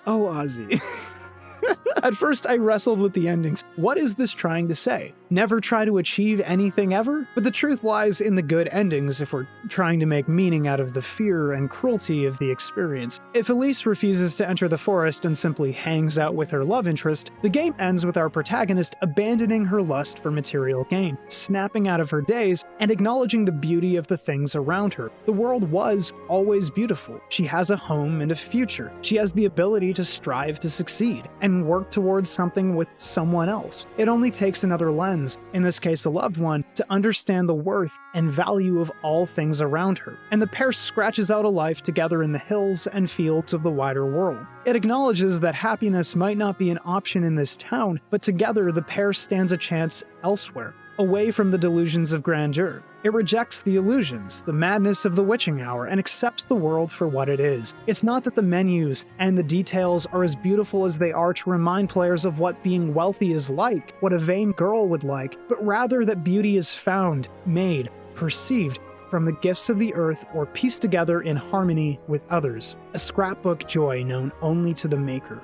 Oh, Ozzy. At first, I wrestled with the endings. What is this trying to say? Never try to achieve anything ever? But the truth lies in the good endings if we're trying to make meaning out of the fear and cruelty of the experience. If Elise refuses to enter the forest and simply hangs out with her love interest, the game ends with our protagonist abandoning her lust for material gain, snapping out of her daze, and acknowledging the beauty of the things around her. The world was always beautiful. She has a home and a future. She has the ability to strive to succeed and work towards something with someone else. It only takes another lens, in this case a loved one, to understand the worth and value of all things around her. And the pair scratches out a life together in the hills and fields of the wider world. It acknowledges that happiness might not be an option in this town, but together the pair stands a chance elsewhere, away from the delusions of grandeur. It rejects the illusions, the madness of the witching hour, and accepts the world for what it is. It's not that the menus and the details are as beautiful as they are to remind players of what being wealthy is like, what a vain girl would like, but rather that beauty is found, made, perceived from the gifts of the earth or pieced together in harmony with others. A scrapbook joy known only to the maker.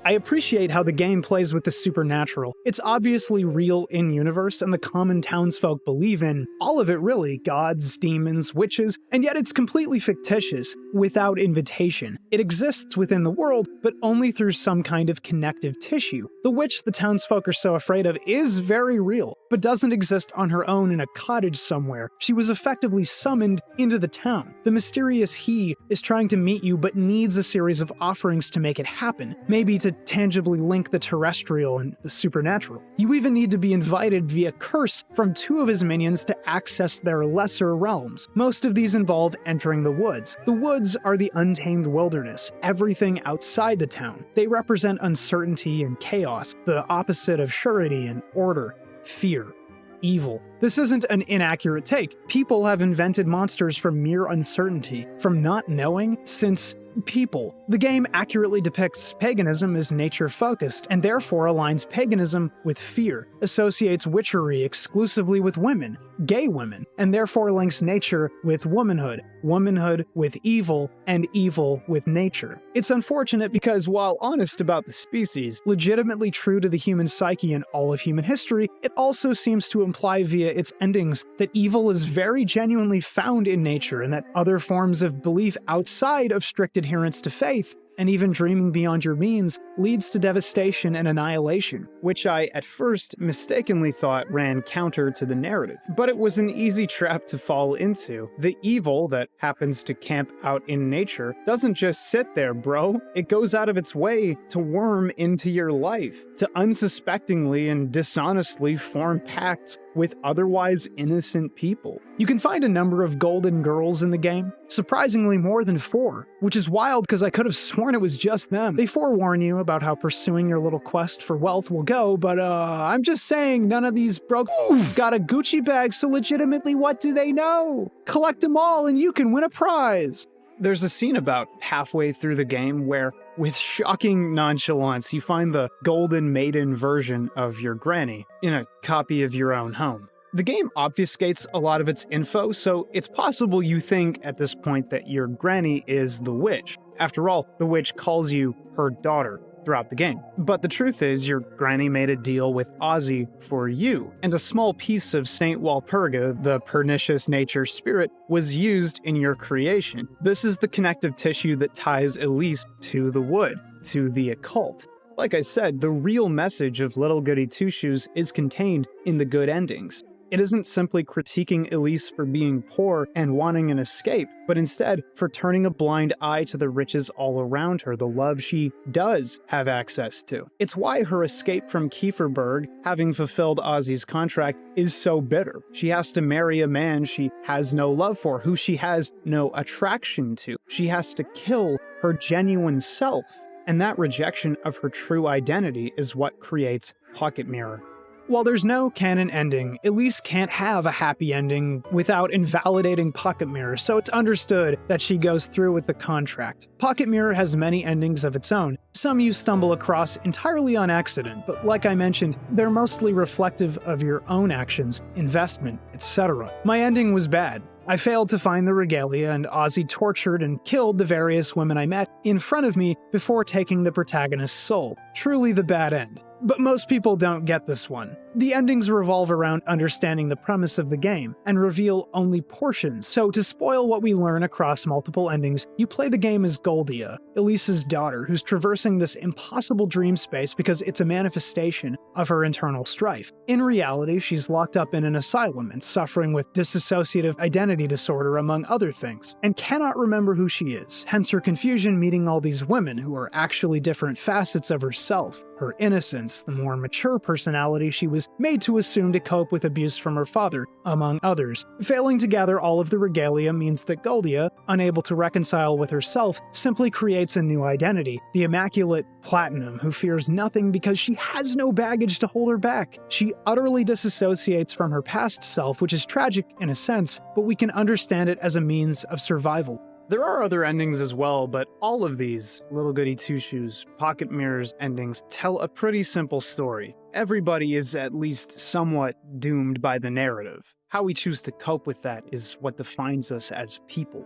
I appreciate how the game plays with the supernatural. It's obviously real in-universe and the common townsfolk believe in all of it really, gods, demons, witches, and yet it's completely fictitious, without invitation. It exists within the world, but only through some kind of connective tissue. The witch the townsfolk are so afraid of is very real, but doesn't exist on her own in a cottage somewhere. She was effectively summoned into the town. The mysterious he is trying to meet you but needs a series of offerings to make it happen, maybe to tangibly link the terrestrial and the supernatural. You even need to be invited via curse from two of his minions to access their lesser realms. Most of these involve entering the woods. The woods are the untamed wilderness, everything outside the town. They represent uncertainty and chaos, the opposite of surety and order, fear, evil. This isn't an inaccurate take. People have invented monsters from mere uncertainty, from not knowing, since people. The game accurately depicts paganism as nature-focused, and therefore aligns paganism with fear, associates witchery exclusively with women, gay women, and therefore links nature with womanhood, womanhood with evil, and evil with nature. It's unfortunate because while honest about the species, legitimately true to the human psyche and all of human history, it also seems to imply via its endings that evil is very genuinely found in nature and that other forms of belief outside of strict adherence to faith, and even dreaming beyond your means, leads to devastation and annihilation, which I at first mistakenly thought ran counter to the narrative. But it was an easy trap to fall into. The evil that happens to camp out in nature doesn't just sit there, bro. It goes out of its way to worm into your life, to unsuspectingly and dishonestly form pacts with otherwise innocent people. You can find a number of golden girls in the game, surprisingly more than 4, which is wild because I could have sworn it was just them. They forewarn you about how pursuing your little quest for wealth will go, but I'm just saying none of these broke got a Gucci bag, so legitimately what do they know? Collect them all and you can win a prize. There's a scene about halfway through the game where, with shocking nonchalance, you find the golden maiden version of your granny in a copy of your own home. The game obfuscates a lot of its info, so it's possible you think at this point that your granny is the witch. After all, the witch calls you her daughter throughout the game. But the truth is, your granny made a deal with Ozzy for you, and a small piece of Saint Walpurga, the pernicious nature spirit, was used in your creation. This is the connective tissue that ties Elise to the wood, to the occult. Like I said, the real message of Little Goody Two Shoes is contained in the good endings. It isn't simply critiquing Elise for being poor and wanting an escape, but instead for turning a blind eye to the riches all around her, the love she does have access to. It's why her escape from Kieferberg, having fulfilled Ozzy's contract, is so bitter. She has to marry a man she has no love for, who she has no attraction to. She has to kill her genuine self, and that rejection of her true identity is what creates Pocket Mirror. While there's no canon ending, Elise can't have a happy ending without invalidating Pocket Mirror, so it's understood that she goes through with the contract. Pocket Mirror has many endings of its own. Some you stumble across entirely on accident, but like I mentioned, they're mostly reflective of your own actions, investment, etc. My ending was bad. I failed to find the regalia, and Ozzy tortured and killed the various women I met in front of me before taking the protagonist's soul. Truly the bad end. But most people don't get this one. The endings revolve around understanding the premise of the game, and reveal only portions, so to spoil what we learn across multiple endings, you play the game as Goldia, Elise's daughter, who's traversing this impossible dream space because it's a manifestation of her internal strife. In reality, she's locked up in an asylum and suffering with dissociative identity disorder among other things, and cannot remember who she is, hence her confusion meeting all these women who are actually different facets of herself. Her innocence, the more mature personality she was made to assume to cope with abuse from her father, among others. Failing to gather all of the regalia means that Goldia, unable to reconcile with herself, simply creates a new identity, the Immaculate Platinum, who fears nothing because she has no baggage to hold her back. She utterly disassociates from her past self, which is tragic in a sense, but we can understand it as a means of survival. There are other endings as well, but all of these, Little Goody Two Shoes, Pocket Mirror's endings, tell a pretty simple story. Everybody is at least somewhat doomed by the narrative. How we choose to cope with that is what defines us as people.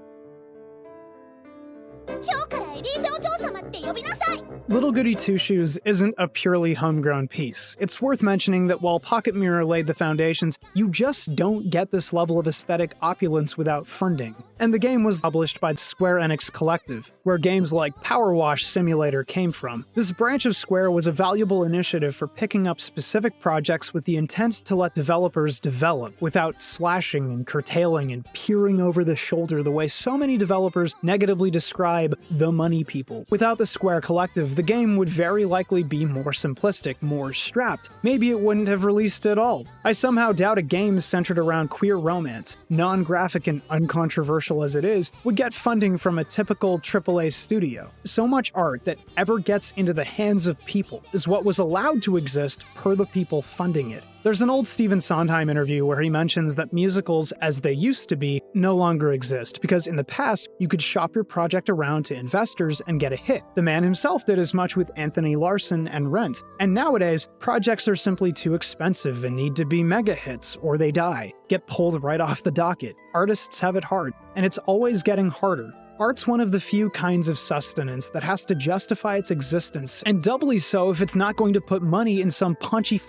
今日からエリーゼお嬢様って呼びなさい Little Goody Two Shoes isn't a purely homegrown piece. It's worth mentioning that while Pocket Mirror laid the foundations, you just don't get this level of aesthetic opulence without funding. And the game was published by Square Enix Collective, where games like Power Wash Simulator came from. This branch of Square was a valuable initiative for picking up specific projects with the intent to let developers develop, without slashing and curtailing and peering over the shoulder the way so many developers negatively describe the money people. Without the Square Collective, the game would very likely be more simplistic, more strapped. Maybe it wouldn't have released at all. I somehow doubt a game centered around queer romance, non-graphic and uncontroversial as it is, would get funding from a typical AAA studio. So much art that ever gets into the hands of people is what was allowed to exist per the people funding it. There's an old Stephen Sondheim interview where he mentions that musicals as they used to be no longer exist because in the past you could shop your project around to investors and get a hit. The man himself did as much with Anthony Larson and Rent. And nowadays, projects are simply too expensive and need to be mega hits or they die, get pulled right off the docket. Artists have it hard, and it's always getting harder. Art's one of the few kinds of sustenance that has to justify its existence, and doubly so if it's not going to put money in some punchy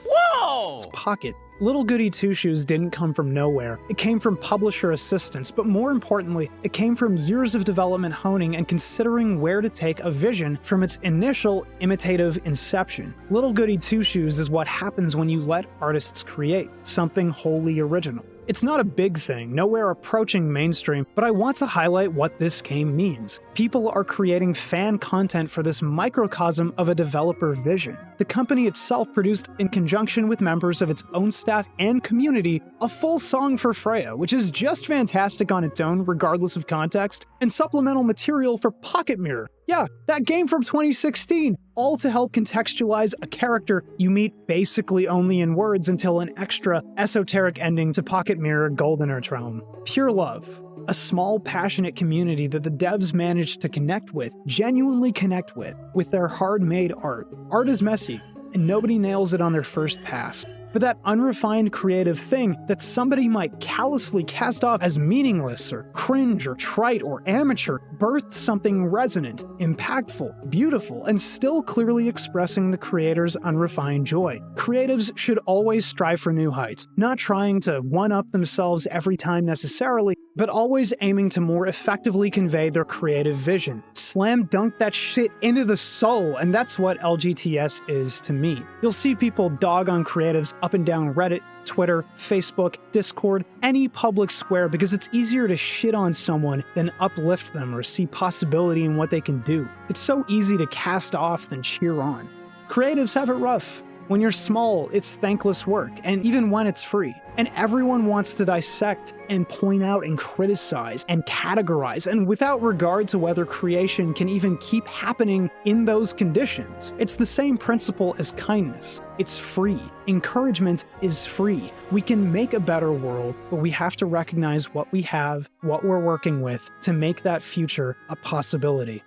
pocket. Little Goody Two Shoes didn't come from nowhere. It came from publisher assistance, but more importantly, it came from years of development honing and considering where to take a vision from its initial imitative inception. Little Goody Two Shoes is what happens when you let artists create something wholly original. It's not a big thing, nowhere approaching mainstream, but I want to highlight what this game means. People are creating fan content for this microcosm of a developer vision. The company itself produced, in conjunction with members of its own staff and community, a full song for Freya, which is just fantastic on its own, regardless of context, and supplemental material for Pocket Mirror. Yeah, that game from 2016, all to help contextualize a character you meet basically only in words until an extra esoteric ending to Pocket Mirror Golden Earth Realm. Pure love. A small, passionate community that the devs managed to connect with, genuinely connect with their hard-made art. Art is messy, and nobody nails it on their first pass. But that unrefined creative thing that somebody might callously cast off as meaningless or cringe or trite or amateur birthed something resonant, impactful, beautiful, and still clearly expressing the creator's unrefined joy. Creatives should always strive for new heights, not trying to one-up themselves every time necessarily, but always aiming to more effectively convey their creative vision. Slam dunk that shit into the soul, and that's what LGTS is to me. You'll see people dog on creatives up and down Reddit, Twitter, Facebook, Discord, any public square because it's easier to shit on someone than uplift them or see possibility in what they can do. It's so easy to cast off than cheer on. Creatives have it rough. When you're small, it's thankless work, and even when it's free. And everyone wants to dissect and point out and criticize and categorize, and without regard to whether creation can even keep happening in those conditions. It's the same principle as kindness. It's free. Encouragement is free. We can make a better world, but we have to recognize what we have, what we're working with, to make that future a possibility.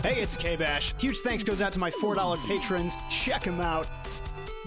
Hey, it's K-Bash. Huge thanks goes out to my $4 patrons. Check them out.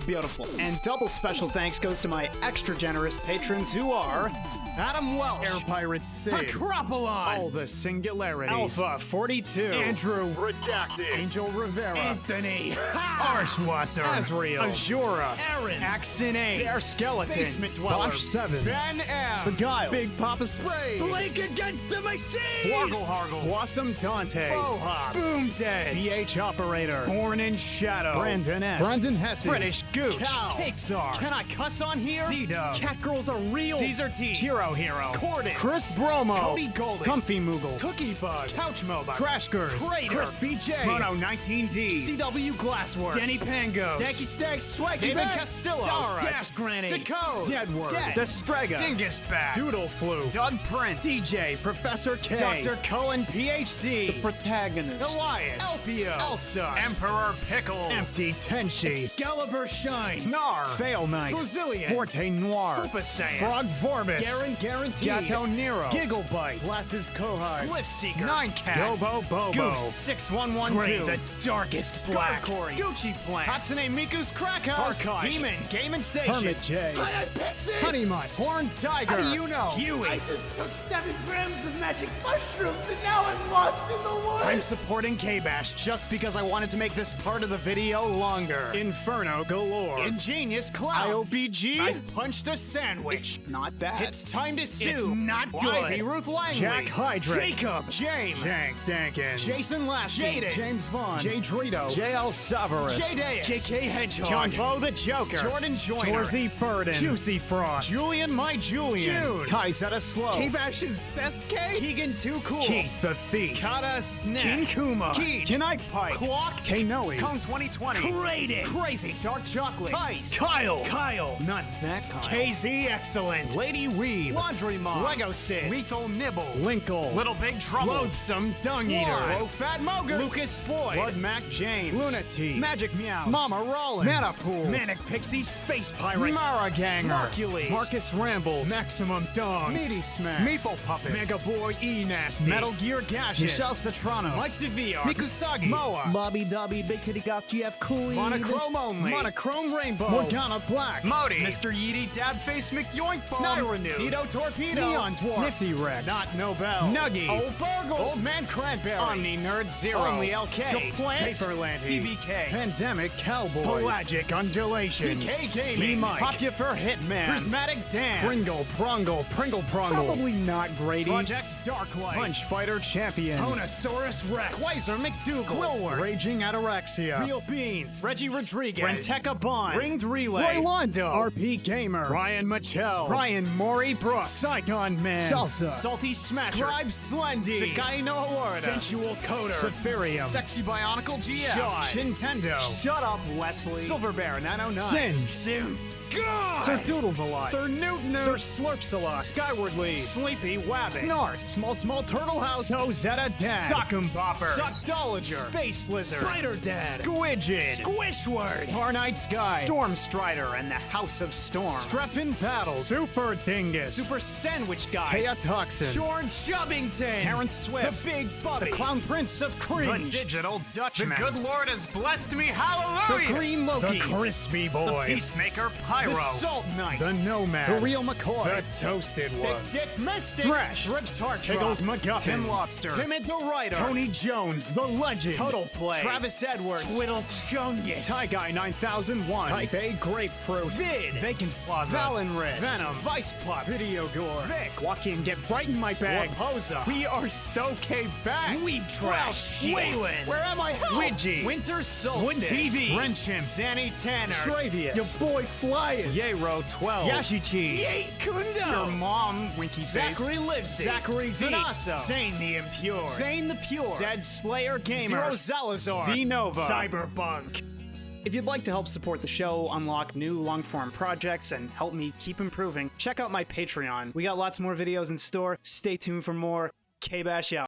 Beautiful. And double special thanks goes to my extra generous patrons who are Adam Welsh, Air Pirate Sid, Acropolion, All the Singularities, Alpha 42, Andrew Redacted, Angel Rivera, Anthony, Arshwasser, Azriel, Azura, Aaron, Axinate, Bear Skeleton, Basement Dweller, Bosch 7, Ben M, Beguile, Big Papa Spray, Blake Against the Machine, Wargle Hargle, Blossom Dante, Bohop, Boom Dead, BH Operator, Born in Shadow, Brandon S, Brandon Hesse, British Gooch, Cow, Cakesar, Can I Cuss on Here? C-Dub, Catgirls Are Real, Caesar T, Hero Hero, Cordit, Chris Bromo, Cody Golden, Comfy Moogle, Cookie Bug, Couch Moba, Crashgers, Crater, Chris BJ, Mono 19D, CW Glassworks, Denny Pangos, Danky Stag, Swag, David Castillo, Dara, Dash Granny, Decode, Deadword, Dead, The Strega, Dingus Bat, Doodle Flu, Doug Prince, DJ, Professor K, Dr. Cullen PhD, The Protagonist, Elias, Elpio, Elsa, Emperor Pickle, Empty Tenshi, Excalibur Shines, Nar, Fail Knight, Fozillion, Forte Noir, Super Saiyan, Frog Vorbis, Garen Guaranteed. Gato Nero. Giggle Bites. Glasses Kohai. Glyph Seeker. 9 Cat. Gobo Bobo. Goose 6112. Gray, the darkest black. Gargory. Gucci Plant. Hatsune Miku's Crack House. Archive. Demon. Game and Station. Hermit J. Pixie! Honey Mutt. Horn Tiger. How do you know? Huey. I just took 7 grams of magic mushrooms and now I'm lost in the woods! I'm supporting K-Bash just because I wanted to make this part of the video longer. Inferno Galore. Ingenious Cloud. IOBG. I punched a sandwich. It's not bad. It's time to sue. It's not good. Ivy Ruth Langley. Jack Hydrick. Jacob. James. Jank Dankins. Jason Lasky. Jaden. James Vaughn. Jay Drito. JL Savarus. Jay Deus. JK Hedgehog. John Bo the Joker. Jordan Joyner. Jorzy Burden. Juicy Frost. Julian My Julian. June. Kaizetta Slow. K-Bash's best K. Keegan Too Cool. Keith the Thief. Kata Snap. King Kuma. Keej. Knight Pike. Clock. K-Noe. Cone 2020. Kraden. Crazy Dark Chocolate. Ice. Kyle. Kyle. Not that Kyle. KZ Excellent. Lady Weeb. Laundry Mom. Lego Sid. Lethal Nibbles. Linkle. Little Big Trouble. Loathsome Dung Eater. Low Fat Moger. Lucas Boyd. Blood Mac James. Lunati. Magic Meows. Mama Rollins. Manapool. Manic Pixie Space Pirate. Mara Ganger. Hercules. Marcus Rambles. Maximum Dong. Meaty Smash. Maple Puppet. Mega Boy E Nasty. Metal Gear Gaseous. Michelle Citrano. Mike DeVere. Mikusagi. Moa. Bobby Dobby, Big Titty Gop, GF Cooley. Monochrome Only. Monochrome Rainbow. Morgana Black. Modi. Mr. Yeety Dabface McYoink Bomb. Nyrenew. Nito Torpedo. Neon Dwarf. Nifty Rex. Not Nobel. Nuggy. Old Burgle. Old Man Cranberry. Omni Nerd Zero. Only LK. Plant. Paperlandy. PBK. Pandemic Cowboy. Pelagic Undulation. PK Gaming. E-Mike. Popular Hitman. Prismatic Dan. Pringle Prongle. Pringle Prongle. Probably not Grady. Project Darklight. Punch Fighter Champion. Ponosaurus Rex. Quasar McDougal. Quillworth. Raging Ataraxia. Real Beans. Reggie Rodriguez. Renteca Bond. Ringed Relay. Roy Londo. RP Gamer. Ryan Michel. Ryan Maury Brooks. Saigon Man. Salsa. Salty Smasher. Scribe Slendy. Sagai no Award. Sensual Coder. Saphirium. Sexy Bionicle GF. Josh. Nintendo. Shut up, Wesley. Silver Bear 909. Sin. Sim. God. Sir Doodles a lot. Sir Newt Newt. Sir Slurps a lot. Skywardly. Sleepy Wabbit. Snart. Small Turtle House. So Zeta Dad. Sock'em Boppers. Suckdolager. Space Lizard. Spider Dad. Squidgid. Squishword. Star Night Sky. Storm Strider and the House of Storm. Streffin Battles. Super Dingus. Super Sandwich Guy. Taya Toxin. George Chubbington. Terrence Swift. The Big Bubby. The Clown Prince of Cringe. The Digital Dutchman. The Good Lord has blessed me. Hallelujah. The Green Loki. The Crispy Boy. The Peacemaker Pyro. The Salt Knight. The Nomad. The Real McCoy. The Toasted One. Big Dick Mystic. Thresh. Rips Heart. Tiggles McGuffin. Tim Lobster. Timid the Writer. Tony Jones, the Legend. Total Play. Travis Edwards. Twiddle Chungus. Ty Guy 9001. Type A Grapefruit. Vid. Vacant Plaza. Valenrist. Venom. Vice Plot. Video Gore. Vic. Joaquin, get right in my bag. Waposa. We are so K-back. Weed Trash. Waylon. Where am I? Help. Widgie. Winter Solstice. Win TV. Wrenchim. Zanny Tanner. Travius. Your boy Flyers. Yero 12. Yashichi. Yay Kundo. Your mom. Winky Face. Zachary Livesey. Zachary Z. Zanasso. Zane the Impure. Zane the Pure. Zed Slayer Gamer. Zero Zalazar. Zenova. Cyberpunk. If you'd like to help support the show, unlock new long-form projects, and help me keep improving, check out my Patreon. We got lots more videos in store. Stay tuned for more. K-Bash out.